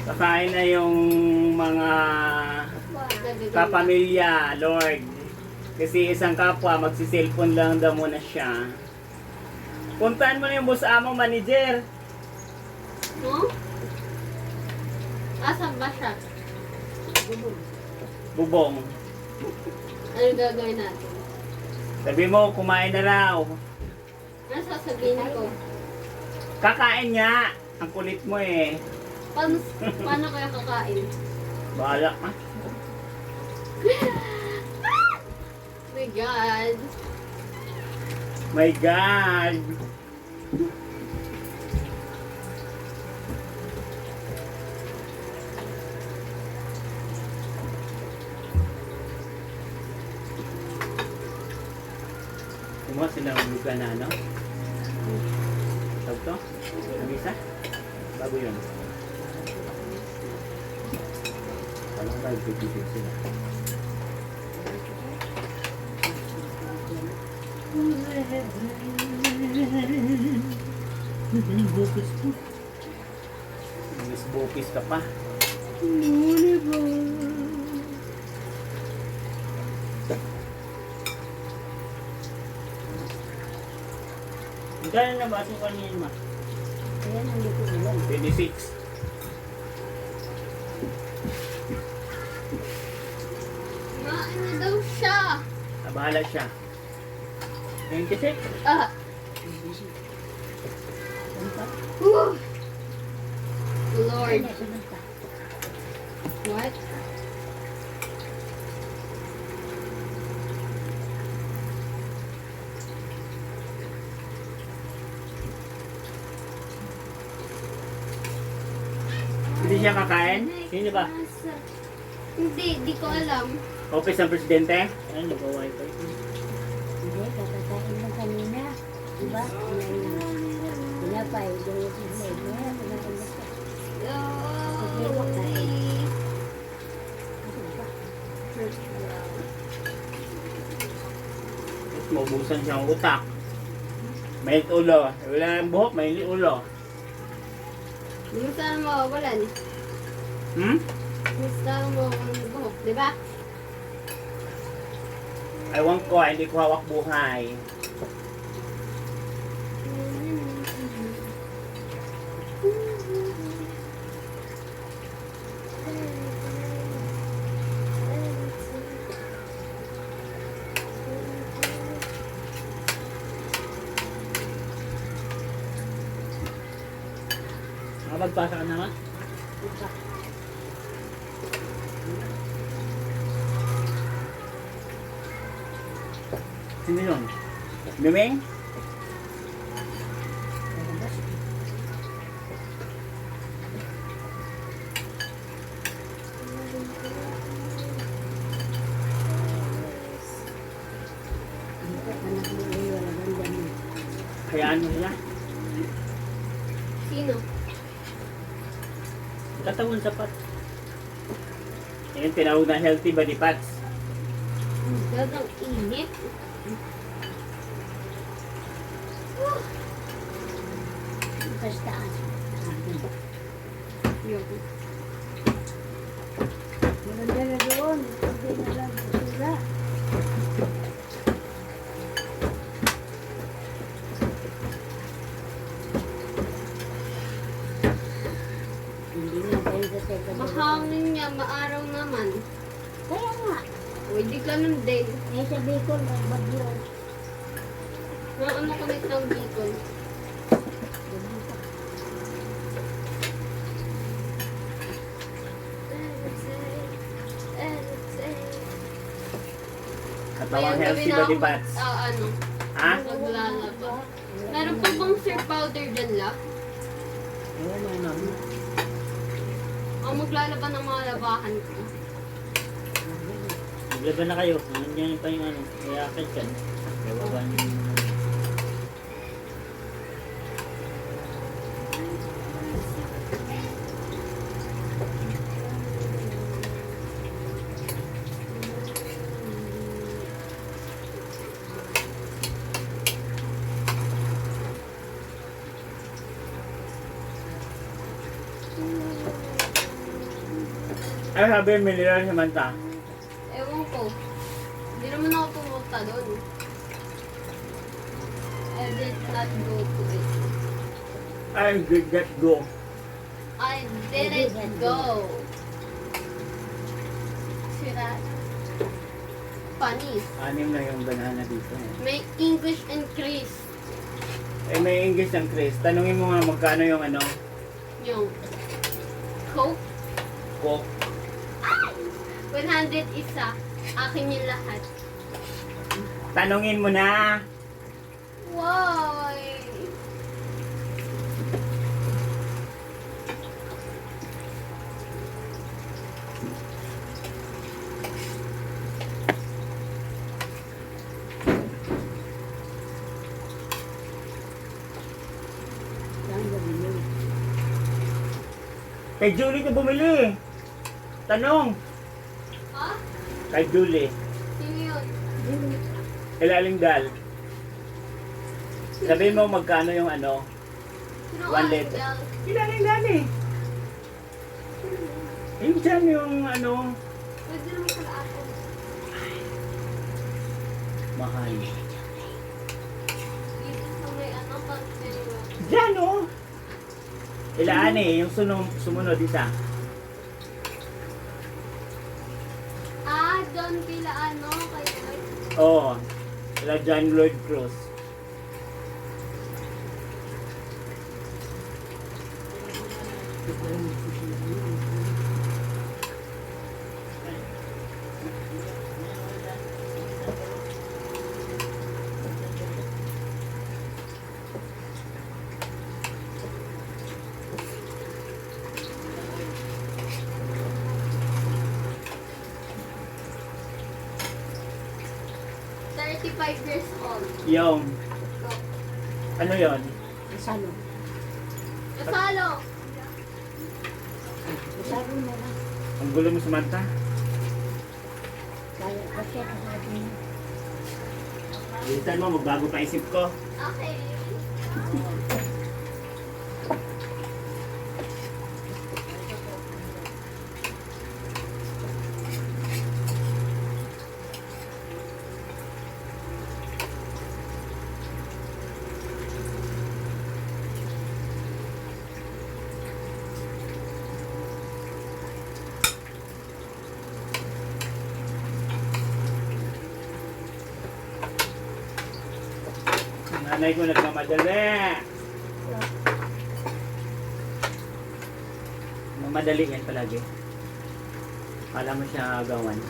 Kakain na yung mga kapamilya, Lord. Kasi isang kapwa, magsiselfon lang daw muna siya. Puntahan mo na yung boss among manager. No? Asan ba siya? Bubong. Ano gagawin natin? Sabi mo, kumain na raw. Ano sasabihin ko? Kakain nga. Ang kulit mo eh. Paano kaya kakain? Bahala ka. My God. My God. Kumuha sila ng lugar na ano? Tawag to? Ang isa? Bago yun. Palang tayo pipipig sila. Bukis ko. Miss Bukis ka pa. Gano'n na ba ito kanina ma? Ayan, hindi ko alam. 26. Kumain na daw siya. Bahala siya. 26. Ah. Whew. Lord. What? Hindi siya kakain? Sino ba? Hindi, di ko alam. Office ng Presidente? Ayun, nag-wifi. Hindi, kakakain lang kanina. Diba? Pinapay, gaya sa slide. Kinain na siya. Maubusan siyang utak. May ulo. Wala ng buhok, may ulo. Gusto na mawawalan. Hmm? Gusto na mawawalan ng buhok, di ba? Ewan ko, hindi ko hawak buhay. Makapagpasa ka naman? Sino yun? Miming? Hayaan mo nila. Sino? Katawan sapat. Ayun, tinawag na healthy body parts. Gagang init. Basta. Yoko. Maganda na doon. Hindi na lang basura. Hindi na tayo sa second. Mahangin niya, maaraw naman. Kaya nga. Pwede ka nun din. Eh sa Bicol, magbagyo. Ano kulit ng Bicol? Katawang healthy body parts. Ano? Ha? Maglalaba. Meron pa bang sir powder dyan la? Oo, may naman. O maglalaba ng mga labahan ko. Maglaban na kayo. Nandiyan pa yung ano. May akit yan. May baban. Ay, sabi, mineral Samantha. Ewan ko. Hindi naman ako pumunta doon. I did not go to it. I did not go. I didn't go. See that? Funny. 6 na yung banana dito. May English increase. Eh, may English ng Chris. Tanungin mo nga magkano yung ano, Yung Coke. Coke. 100 isa. Akin yung lahat. Tanungin mo na. Why? Saan ba bumili? Kay Julie ka bumili. Tanong. Ha? Kay Julie. Sino yun? Ilaling dal. Sabihin mo magkano yung ano. Sino 1 liter. Ilaling dal eh. Yung dyan yung ano. Pwede naman sa ako. Mahal. Dito sa may ano, pantino. Dyan oh. Ilaan eh. Yung sumunod isa. Ah, John Pila ano, kaya Oo. Ila John Lloyd Cruz. years old. Yung, ano yon? Salo. Nasalo. Salo na lang. Ang gulo mo, Samantha. Kaya kasi sabi niya. Bilisan mo, magbago pa isip ko. Okay. Nanay ko nagmamadali. Mamadali yan palagi. Kala mo siya agawan.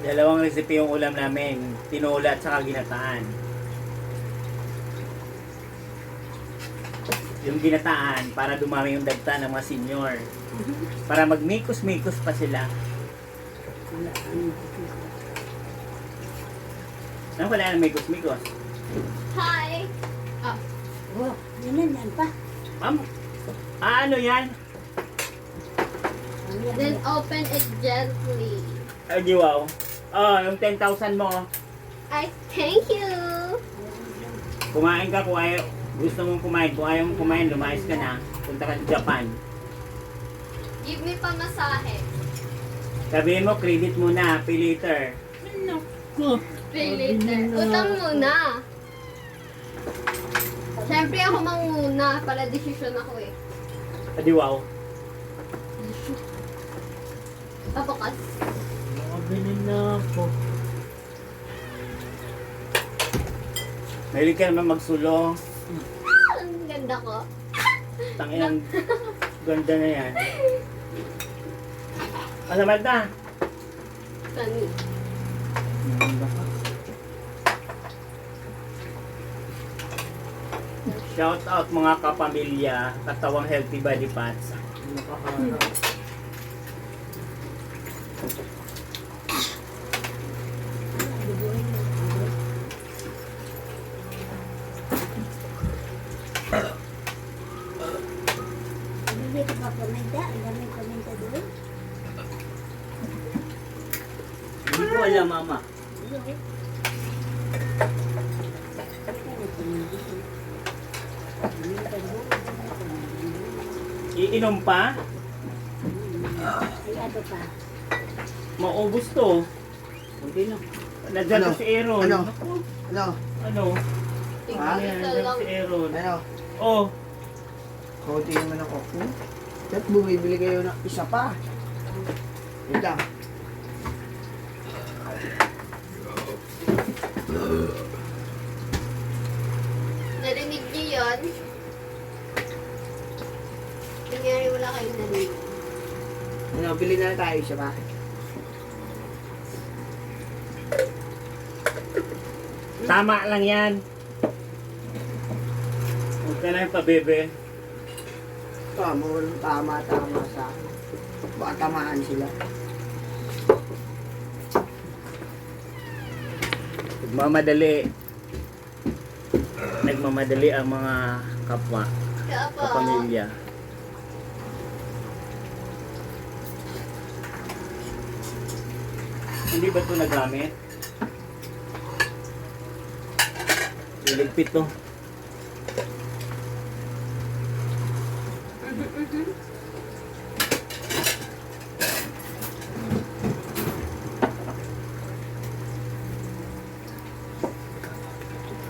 Dalawang recipe yung ulam namin. Tinola at saka ginataan. Yung ginataan, para dumami yung dagta ng mga senior. Para magmikos-mikos pa sila. Wala ang Ano pala yung mikos-mikos? Hi. Ah, oh, yan pa. Ma'am, ano yan? then open it gently. Ay, di wow. Oh, yung 10,000 mo. I thank you. Kumain ka kung ayaw, gusto mong kumain. Kung ayaw mong kumain, lumayas ka na. Punta ka sa Japan. Give me pamasahe. Sabihin mo, credit muna, pay later. Pay later. Utang muna. Siyempre ako manguna. Para desisyon ako eh. Adi wow. Papakas. Makabili na ako. Mahilig ka naman magsulo. Ah, ang ganda ko. Tangin, ganda na yan. Alamad na. Tani. Shout out mga kapamilya, katawang healthy body parts. lang, mama. Iinom pa? Ay, ano pa? Maubos to. Hindi na. Nandiyan Ano? na si Aaron. Ano? Naku, Ano? Ano? Ha? Ayan, Tigil nandiyan lang. si Aaron. Ano? Oh, Kaunti naman ako. At bumibili kayo ng isa pa. Wait lang. Narinig niyo yun? Kunyari wala kayong narinig. Ano, bili na lang tayo isa pa. tama lang yan. Huwag ka na yung pabebe. Tama sa akin. Baka tamaan sila. Nagmamadali ang mga kapwa, Kapa. kapamilya. Hindi ba ito nagamit? Iligpit to.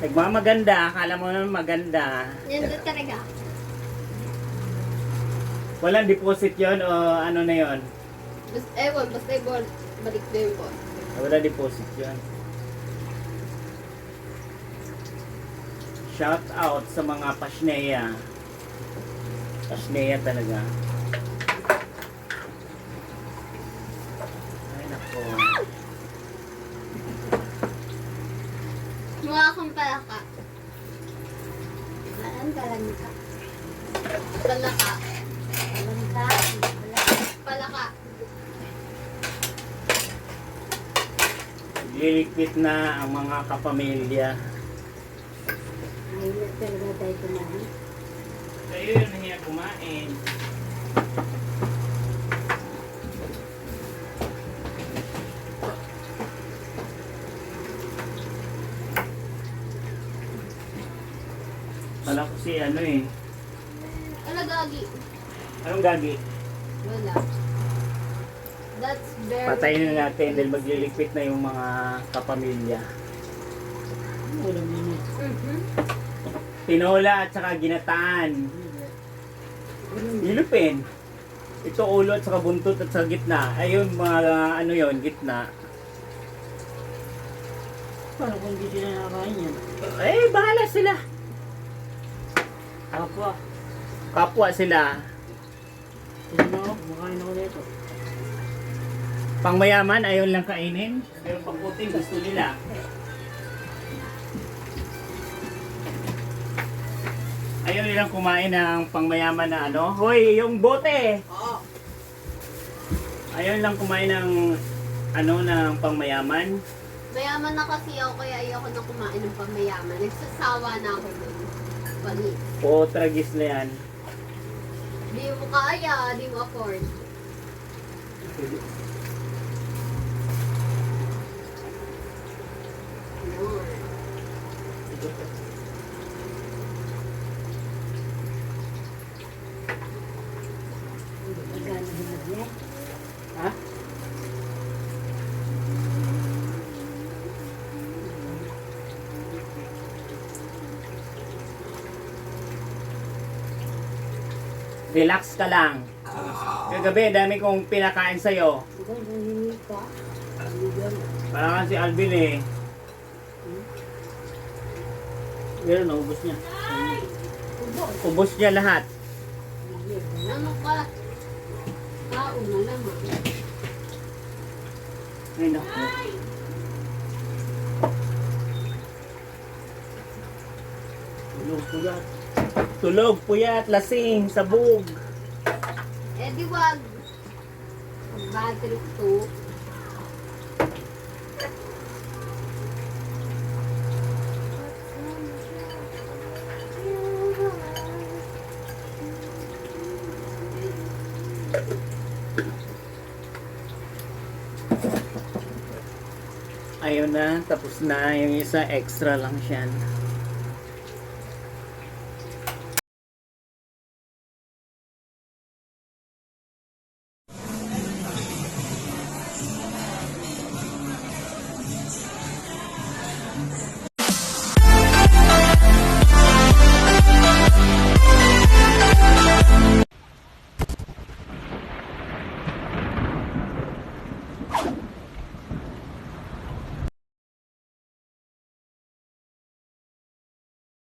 Nagmamaganda, akala mo naman maganda. Yan doon talaga. Walang deposit yon o ano na yon? Basta ibon. Balik na yung ball. Wala deposit yon. Shout out sa mga pasneya. Pasneya talaga. Ay nako. Mukha akong palaka. Saan galang ka? Palaka. Galang ka? Palaka. Liligpit na ang mga kapamilya. Ay, na talaga tayo kumain. Kayo yun nahiya kumain. Kala ko si ano eh. Ano gagi? Anong gagi? Wala. That's very... Patayin na natin dahil magliligpit na yung mga kapamilya. Mhm. Tinola at saka ginataan. Ilupin. Ito ulo at saka buntot at saka gitna. Ayun mga ano yon gitna. Paano kung hindi sila nakakain yan? Eh, bahala sila. Kapwa. Kapwa sila. Hindi na ako. Kumakain ako nito. Pangmayaman, ayaw lang kainin. Pero pangputin, gusto nila. Ayaw nilang kumain ng pangmayaman na ano. Hoy, yung bote! Oo. Ayaw lang kumain ng ano, ng pangmayaman. Mayaman na kasi ako kaya ayoko na kumain ng pamayaman. Nagsasawa na ako doon. Panis. O, tragis na yan. Di mo kaya, di mo afford. Yun. Magkano humagyan? Ha? Relax ka lang. Kagabi, dami kong pinakain sa'yo. Ikaw, nangingi ka. Bigyan. Parang si Alvin eh. Pero naubos niya. Ubos niya lahat. Ano ka? Tao na naman. Ay, naku. Tulog puyat. Tulog puyat, lasing, sabog. Eh di wag. Bad trip to. ayaw na, tapos na. Yung isa extra lang siya.